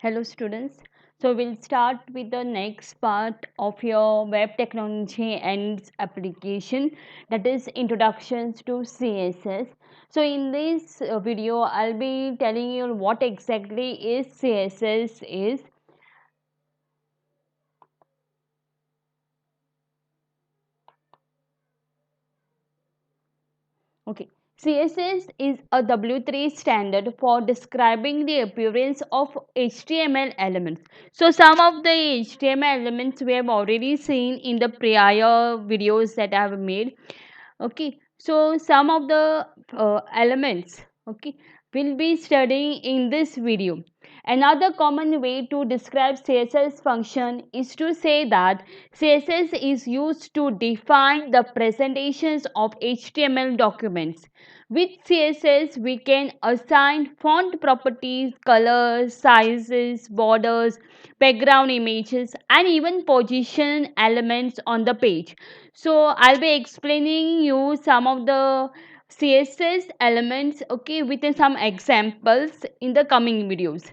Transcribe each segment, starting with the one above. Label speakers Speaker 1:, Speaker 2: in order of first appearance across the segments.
Speaker 1: Hello students. So we'll start with the next part of your web technology and its application, that is introductions to CSS. So in this video I'll be telling you what exactly is CSS is. Okay. CSS is a W3 standard for describing the appearance of HTML elements. So some of the HTML elements we have already seen in the prior videos that I have made. Okay, so some of the elements, okay, we'll be studying in this video. Another common way to describe CSS function is to say that CSS is used to define the presentations of HTML documents. With CSS we can assign font properties, colors, sizes, borders, background images, and even position elements on the page. So I'll be explaining you some of the CSS elements, okay, with some examples in the coming videos.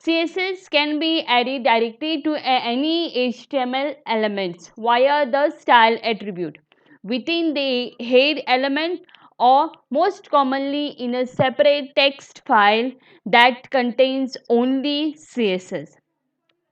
Speaker 1: CSS can be added directly to any HTML elements via the style attribute within the head element, or most commonly in a separate text file that contains only CSS.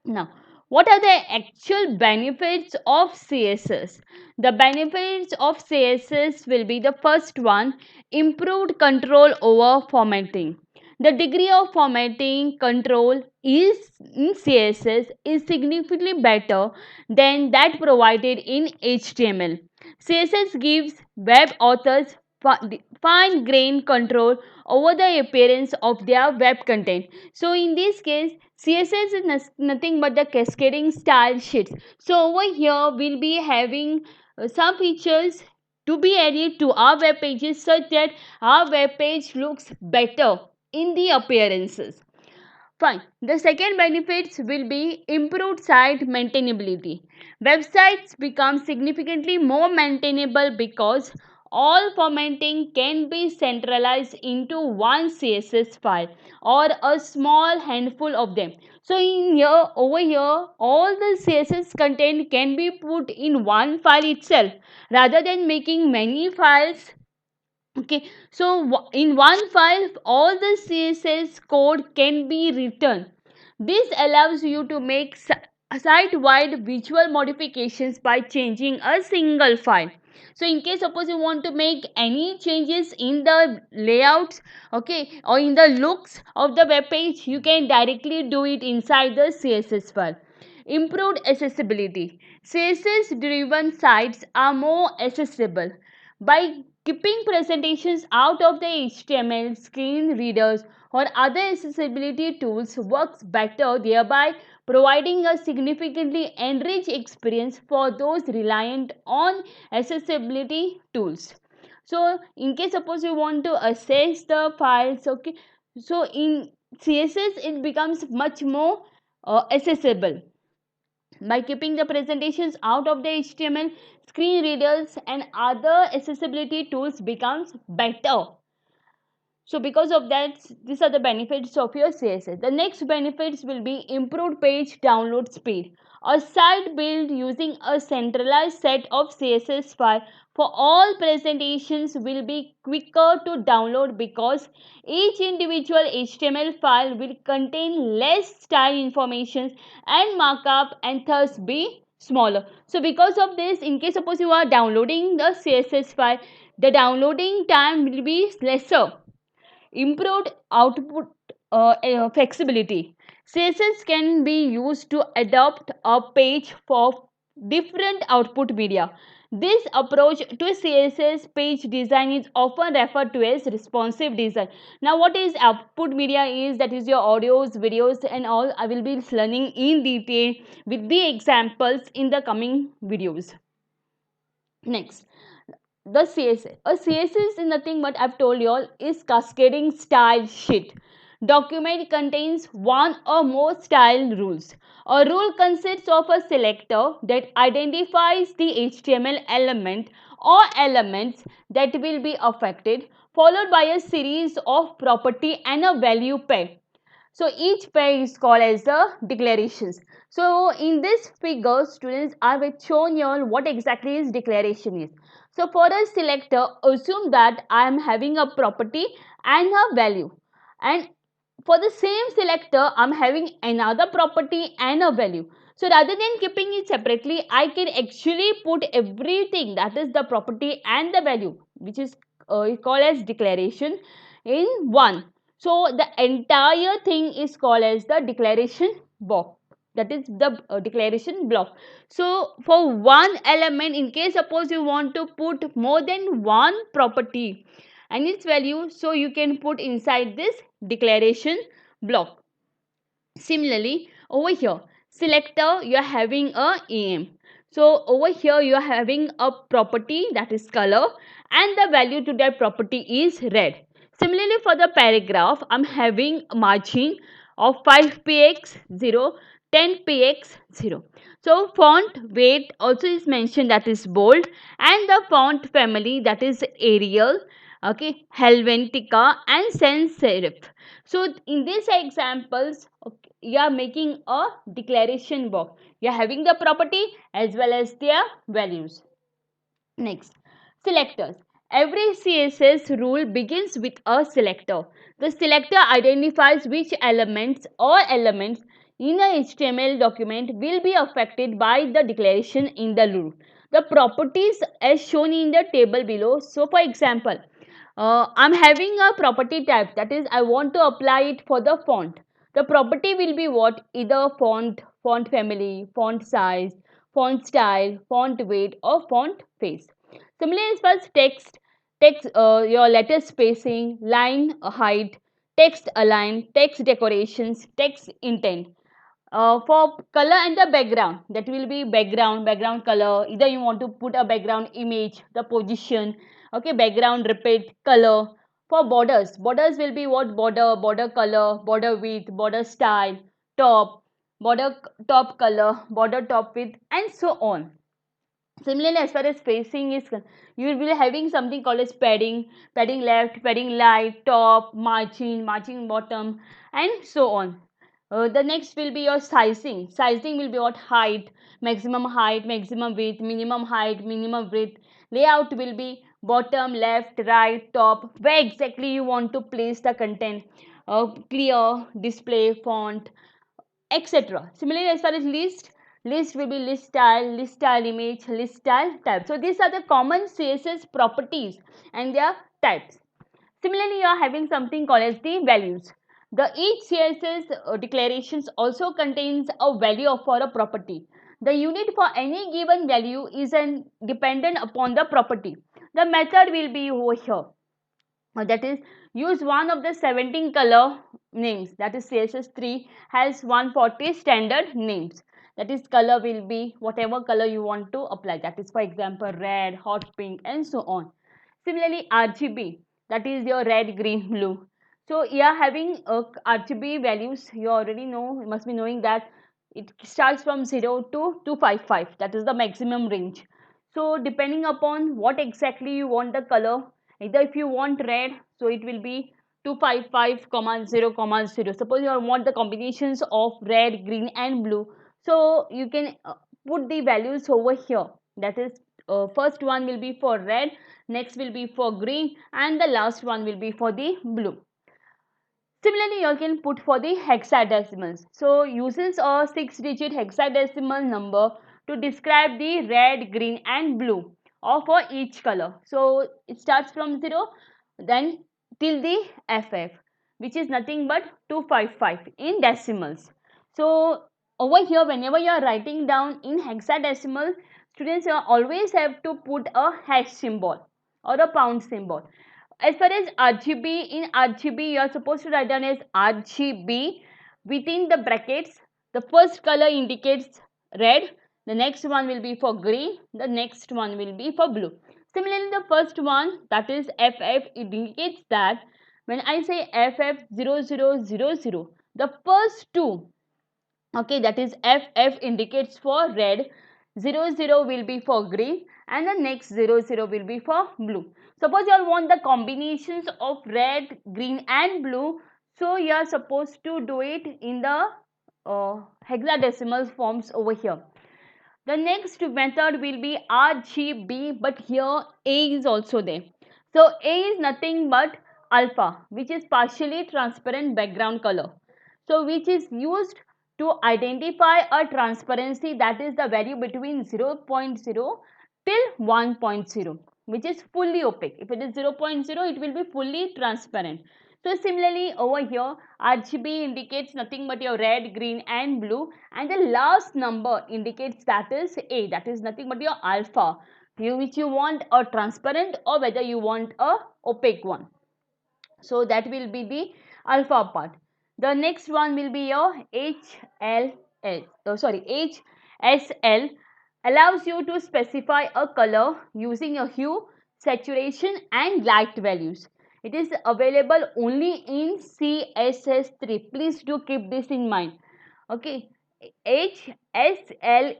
Speaker 1: Now, what are the actual benefits of CSS? The benefits of CSS will be: the first one, improved control over formatting. The degree of formatting control is in CSS is significantly better than that provided in HTML. CSS gives web authors fine grained control over the appearance of their web content. So in this case, CSS is nothing but the cascading style sheets. So over here we'll be having some features to be added to our web pages such that our web page looks better in the appearances. Fine. The second benefits will be improved site maintainability. Websites become significantly more maintainable because all formatting can be centralized into one CSS file or a small handful of them. So in here, over here, all the CSS content can be put in one file itself rather than making many files. Okay, so in one file all the CSS code can be written. This allows you to make site-wide visual modifications by changing a single file. So in case suppose you want to make any changes in the layouts, okay, or in the looks of the web page, you can directly do it inside the CSS file. Improved accessibility. CSS driven sites are more accessible by keeping presentations out of the HTML. Screen readers or other accessibility tools works better, thereby providing a significantly enriched experience for those reliant on accessibility tools. So in case suppose you want to access the files, okay, so in CSS it becomes much more accessible by keeping the presentations out of the HTML. Screen readers and other accessibility tools becomes better. So because of that, these are the benefits of your CSS. The next benefits will be improved page download speed. A site built using a centralized set of CSS file for all presentations will be quicker to download because each individual HTML file will contain less style information and markup and thus be smaller. So because of this, in case suppose you are downloading the CSS file, the downloading time will be lesser. Improved output flexibility. CSS can be used to adapt a page for different output media. This approach to CSS page design is often referred to as responsive design. Now, what is output media is, that is your audios, videos and all. I will be learning in detail with the examples in the coming videos. Next, the CSS. A CSS is nothing but, I've told you all, is cascading style sheet. Document contains one or more style rules. A rule consists of a selector that identifies the HTML element or elements that will be affected, followed by a series of property and a value pair. So each pair is called as the declarations. So in this figure, students, I have shown you all what exactly is declaration is. So for a selector, assume that I am having a property and a value, and for the same selector I'm having another property and a value. So rather than keeping it separately, I can actually put everything, that is the property and the value, which is called as declaration, in one. So the entire thing is called as the declaration block, that is the declaration block. So for one element, in case suppose you want to put more than one property and its value, so you can put inside this declaration block. Similarly, over here, selector, you are having a em. So over here you are having a property, that is color, and the value to that property is red. Similarly, for the paragraph, I'm having margin of 5px 0, 10px 0. So font weight also is mentioned, that is bold, and the font family, that is Arial, okay, Helvetica and sans serif. So in these examples, okay, you are making a declaration box. You are having the property as well as their values. Next, selectors. Every CSS rule begins with a selector. The selector identifies which elements or elements in a HTML document will be affected by the declaration in the rule. The properties as shown in the table below. So for example, I'm having a property type, that is I want to apply it for the font. The property will be what? Either font, font family, font size, font style, font weight or font face. Similarly, as far as text, your letter spacing, line height, text align, text decorations, text intent. For color and the background, that will be background color. Either you want to put a background image, the position, okay, background repeat color. For borders will be what? Border color, border width, border style, top, border top color, border top width, and so on. Similarly, as far as spacing is concerned, you will be having something called as padding, padding left, padding right, top, margin, margin bottom, and so on. The next will be your sizing. Sizing will be what? Height, maximum width, minimum height, minimum width. Layout will be bottom, left, right, top, where exactly you want to place the content. Clear, display, font, etc. Similarly, as far as list will be list style image, list style type. So these are the common CSS properties and their types. Similarly, you are having something called as the values. The each CSS declarations also contains a value for a property. The unit for any given value is dependent upon the property. The method will be over here. That is, use one of the 17 color names, that is CSS3 has 140 standard names. That is, color will be whatever color you want to apply, that is for example red, hot pink, and so on. Similarly, RGB, that is your red, green, blue. So you are having RGB values, you already know, you must be knowing that it starts from 0 to 255, that is the maximum range. So depending upon what exactly you want the color, either if you want red, so it will be 255 comma 0 comma 0. Suppose you want the combinations of red, green, and blue, so you can put the values over here. That is, first one will be for red, next will be for green, and the last one will be for the blue. Similarly, you can put for the hexadecimals. So uses a 6-digit hexadecimal number to describe the red, green, and blue or for each color. So it starts from 0 then till the FF, which is nothing but 255 in decimals. So over here, whenever you are writing down in hexadecimal, students, you always have to put a hash symbol or a pound symbol. As far as RGB, in RGB you are supposed to write down as RGB within the brackets. The first color indicates red, the next one will be for green, the next one will be for blue. Similarly, the first one, that is FF, it indicates that when I say FF0000, the first two, okay, that is FF indicates for red, 00 will be for green, and the next 00 will be for blue. Suppose you all want the combinations of red, green, and blue, So you are supposed to do it in the hexadecimal forms over here. The next method will be RGB, but here A is also there. So A is nothing but alpha, which is partially transparent background color. So which is used to identify a transparency, that is the value between 0.0 till 1.0, which is fully opaque. If it is 0.0, it will be fully transparent. So similarly over here, RGB indicates nothing but your red, green and blue, and the last number indicates that is A, that is nothing but your alpha, which you want a transparent or whether you want a opaque one. So that will be the alpha part. The next one will be your HSL, allows you to specify a color using a hue, saturation and light values. It is available only in CSS3. Please do keep this in mind. Okay, HSLA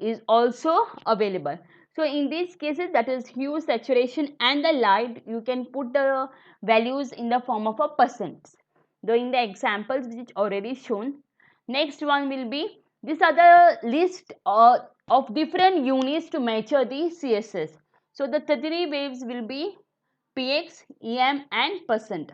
Speaker 1: is also available. So in these cases, that is hue, saturation and the light, you can put the values in the form of a percent, though in the examples which already shown. Next one will be, these are the list of different units to measure the CSS. So the three waves will be px, em and percent.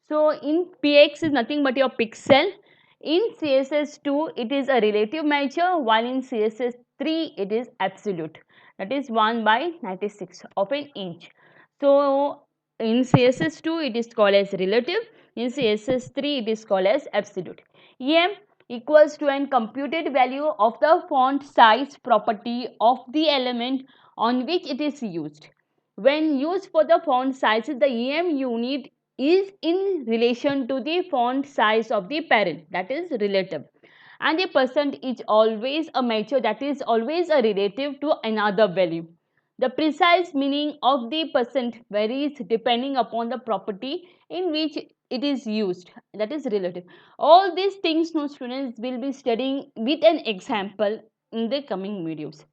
Speaker 1: So in px is nothing but your pixel. In CSS2 it is a relative measure, while in CSS3 it is absolute, that is 1 by 96 of an inch. So in CSS2 it is called as relative, in CSS3 it is called as absolute. Em equals to an computed value of the font size property of the element on which it is used. When used for the font sizes, the em unit is in relation to the font size of the parent, that is relative, and the percent is always a measure, that is always a relative to another value. The precise meaning of the percent varies depending upon the property in which it is used, that is relative. All these things, no students, will be studying with an example in the coming videos.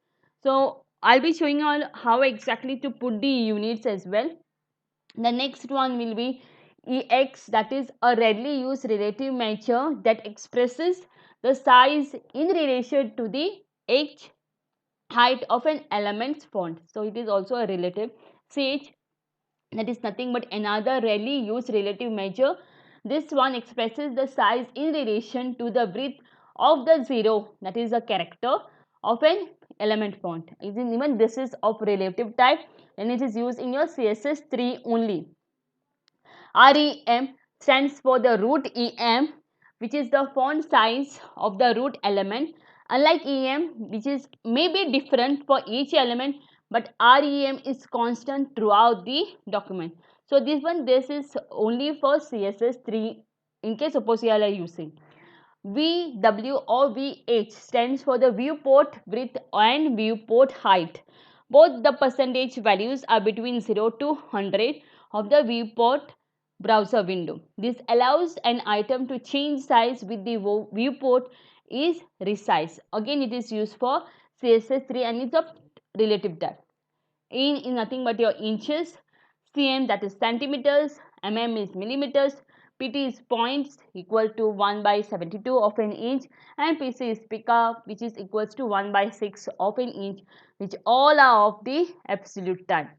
Speaker 1: So I'll be showing you how exactly to put the units as well. The next one will be EX, that is a rarely used relative measure that expresses the size in relation to the H height of an element's font. So it is also a relative. CH, that is nothing but another rarely used relative measure. This one expresses the size in relation to the width of the zero, that is a character of an element font. Even this is of relative type and it is used in your CSS3 only. REM stands for the root EM, which is the font size of the root element. Unlike EM, which is may be different for each element, but REM is constant throughout the document. So this is only for CSS3 in case suppose you are using. VW or VH stands for the viewport width and viewport height. Both the percentage values are between 0 to 100 of the viewport browser window. This allows an item to change size with the viewport is resize. Again, it is used for CSS3 and it's of relative type. In is nothing but your inches, cm that is centimeters, mm is millimeters, pt is points equal to 1 by 72 of an inch, and pc is pica, which is equals to 1 by 6 of an inch, which all are of the absolute time.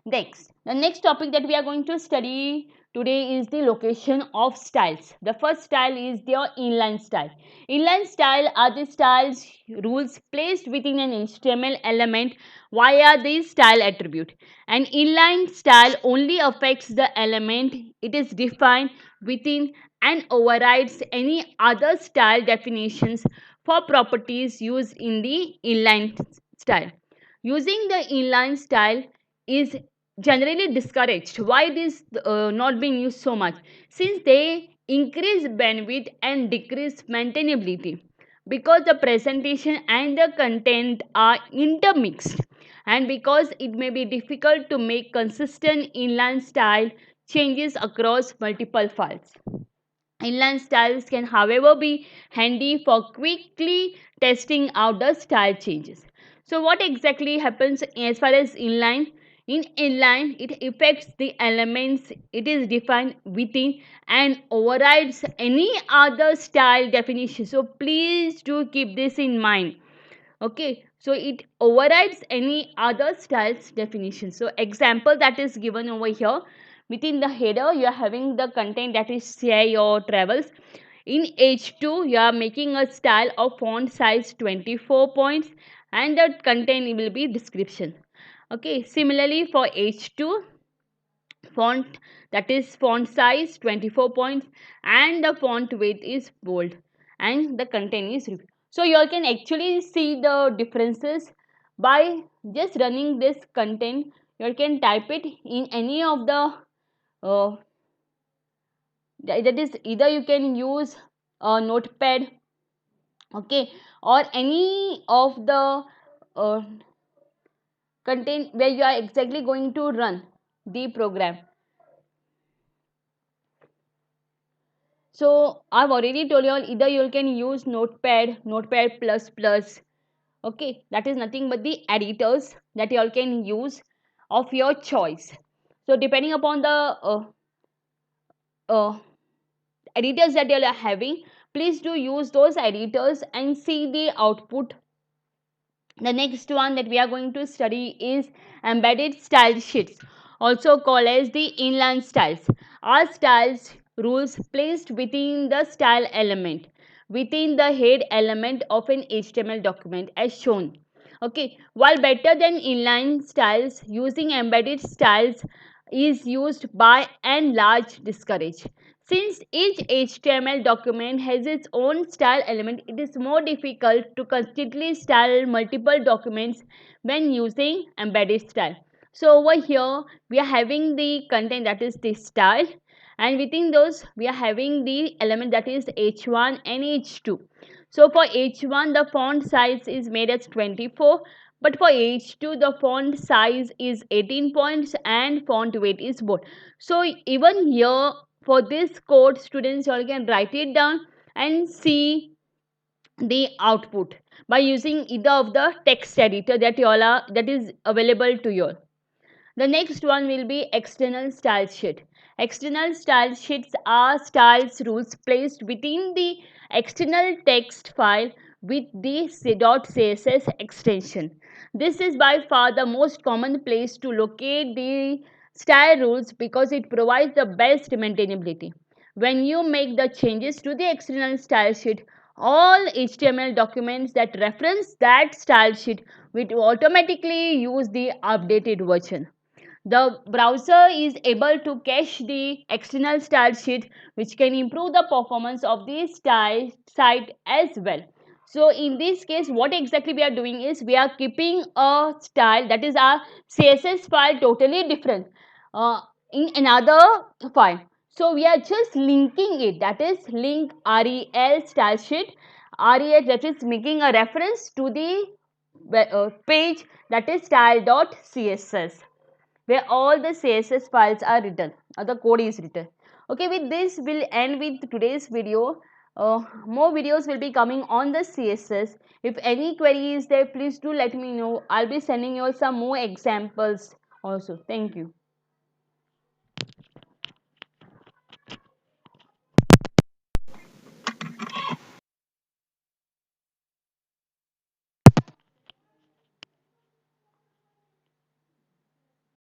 Speaker 1: Next, the next topic that we are going to study today is the location of styles. The first style is your inline style. Inline style are the styles rules placed within an HTML element via the style attribute. An inline style only affects the element it is defined within and overrides any other style definitions for properties used in the inline style. Using the inline style is generally discouraged. Why it is not being used so much? Since they increase bandwidth and decrease maintainability, because the presentation and the content are intermixed, and because it may be difficult to make consistent inline style changes across multiple files. Inline styles can, however, be handy for quickly testing out the style changes. So what exactly happens as far as inline? In inline, it affects the elements it is defined within and overrides any other style definition. So please do keep this in mind. Okay, so it overrides any other styles definition. So example that is given over here, within the header you are having the content that is share your travels. In H2 you are making a style of font size 24 points and the content will be description. Okay, similarly for H2, font that is font size 24 points and the font weight is bold and the content is review. So you all can actually see the differences by just running this content. You all can type it in any of the that is either you can use a notepad, okay, or any of the uh, content where you are exactly going to run the program. So I've already told you all, either you can use notepad, notepad plus plus, okay, that is nothing but the editors that you all can use of your choice. So depending upon the uh, editors that you all are having, please do use those editors and see the output. The next one that we are going to study is embedded style sheets, also called as the inline styles. Are styles rules placed within the style element, within the head element of an HTML document as shown. Okay, while better than inline styles, using embedded styles is used by and large discouraged. Since each HTML document has its own style element, it is more difficult to consistently style multiple documents when using embedded style. So over here we are having the content that is the style, and within those we are having the element that is H1 and H2. So for H1 the font size is made as 24, but for H2 the font size is 18 points and font weight is bold. So even here for this code, students all can write it down and see the output by using either of the text editor that you all are that is available to you. The next one will be external style sheet. External style sheets are styles rules placed within the external text file with the .css extension. This is by far the most common place to locate the style rules because it provides the best maintainability. When you make the changes to the external style sheet, all HTML documents that reference that style sheet will automatically use the updated version. The browser is able to cache the external style sheet, which can improve the performance of the style site as well. So in this case, what exactly we are doing is we are keeping a style, that is our CSS file, totally different in another file. So we are just linking it, that is link rel style sheet, rel, that is making a reference to the page that is style.css, where all the CSS files are written or the code is written. Okay, with this we'll end with today's video. More videos will be coming on the CSS. If any query is there, please do let me know. I'll be sending you some more examples also. Thank you.